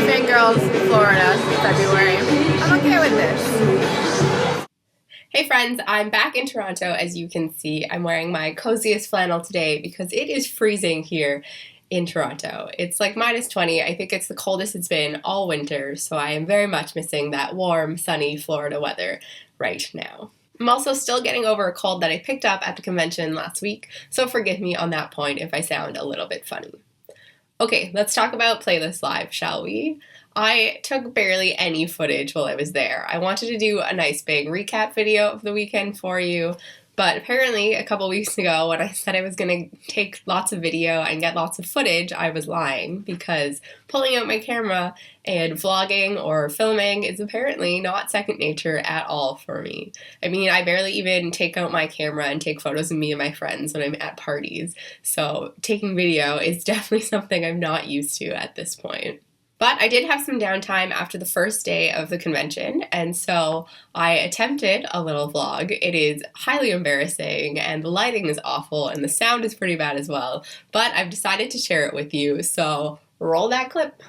Fangirls, Florida, February. I'm okay with this. Hey friends, I'm back in Toronto. As you can see, I'm wearing my coziest flannel today because it is freezing here in Toronto. It's like -20. I think it's the coldest it's been all winter, so I am very much missing that warm, sunny Florida weather right now. I'm also still getting over a cold that I picked up at the convention last week, so forgive me on that point if I sound a little bit funny. Okay, let's talk about Playlist Live, shall we? I took barely any footage while I was there. I wanted to do a nice big recap video of the weekend for you, but apparently a couple weeks ago when I said I was going to take lots of video and get lots of footage, I was lying, because pulling out my camera and vlogging or filming is apparently not second nature at all for me. I mean, I barely even take out my camera and take photos of me and my friends when I'm at parties, so taking video is definitely something I'm not used to at this point. But I did have some downtime after the first day of the convention, and so I attempted a little vlog. It is highly embarrassing, and the lighting is awful, and the sound is pretty bad as well, but I've decided to share it with you, so roll that clip.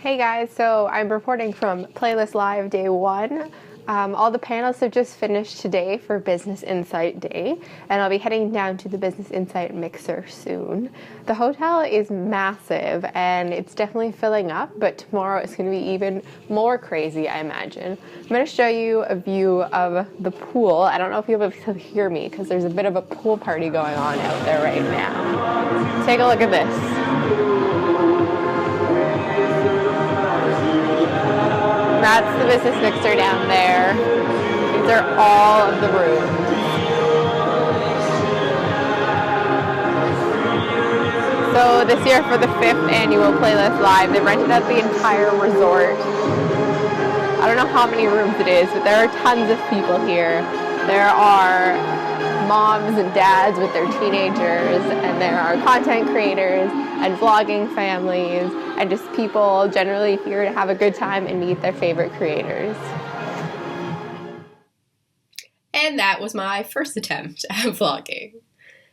Hey guys, so I'm reporting from Playlist Live Day 1. All the panels have just finished today for Business Insight Day, and I'll be heading down to the Business Insight Mixer soon. The hotel is massive, and it's definitely filling up, but tomorrow it's going to be even more crazy, I imagine. I'm going to show you a view of the pool. I don't know if you'll be able to hear me, because there's a bit of a pool party going on out there right now. Take a look at this. That's the business mixer down there. These are all of the rooms. So this year for the 5th annual Playlist Live, they rented out the entire resort. I don't know how many rooms it is, but there are tons of people here. There are moms and dads with their teenagers, and there are content creators and vlogging families, and just people generally here to have a good time and meet their favorite creators. And that was my first attempt at vlogging.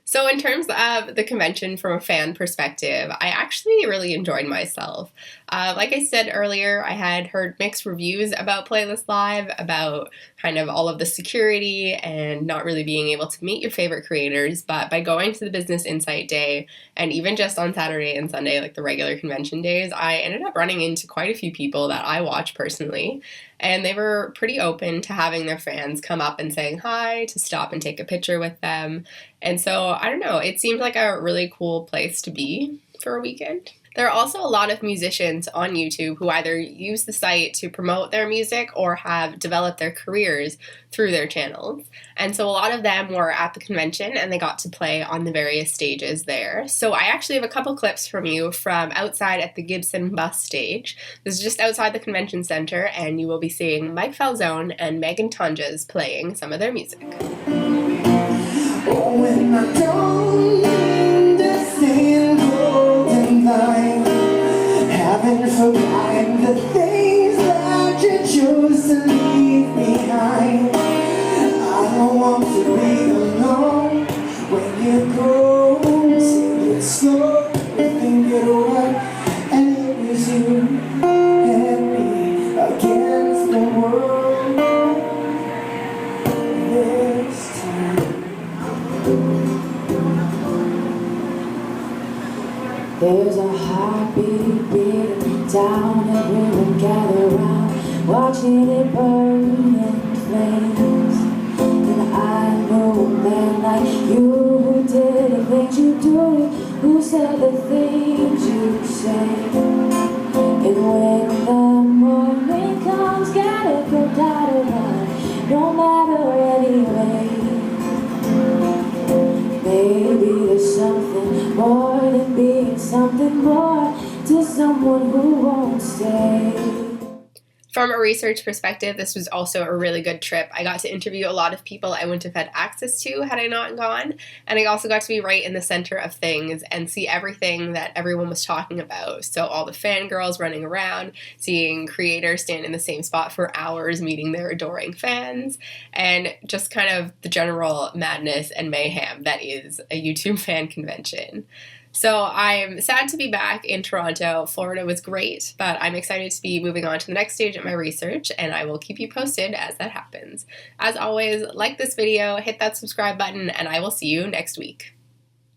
So in terms of the convention from a fan perspective, I actually really enjoyed myself. Like I said earlier, I had heard mixed reviews about Playlist Live, about kind of all of the security and not really being able to meet your favorite creators, but by going to the Business Insight Day, and even just on Saturday and Sunday, like the regular convention days, I ended up running into quite a few people that I watch personally, and they were pretty open to having their fans come up and saying hi, to stop and take a picture with them. And so, I don't know, it seemed like a really cool place to be for a weekend. There are also a lot of musicians on YouTube who either use the site to promote their music or have developed their careers through their channels. And so a lot of them were at the convention and they got to play on the various stages there. So I actually have a couple clips from you from outside at the Gibson Bus stage. This is just outside the convention center, and you will be seeing Mike Falzone and Megan Tonjes playing some of their music. Oh, when I don't understand golden line, haven't forgotten the things that you chose to leave behind. I don't want to be alone when you go. Take it slow, think it over, and it was you and me against the world this time. There's a heartbeat beating down and we gather round, watching it burn in flames. And I know a man like you who did the things you do, who said the things you say. And when the morning comes, gotta go down a line, no matter anyway. Maybe there's something more than being something more to someone who won't stay. From a research perspective, this was also a really good trip. I got to interview a lot of people I wouldn't have had access to had I not gone, and I also got to be right in the center of things and see everything that everyone was talking about. So all the fangirls running around, seeing creators stand in the same spot for hours meeting their adoring fans, and just kind of the general madness and mayhem that is a YouTube fan convention. So I'm sad to be back in Toronto. Florida was great, but I'm excited to be moving on to the next stage of my research, and I will keep you posted as that happens. As always, like this video, hit that subscribe button, and I will see you next week.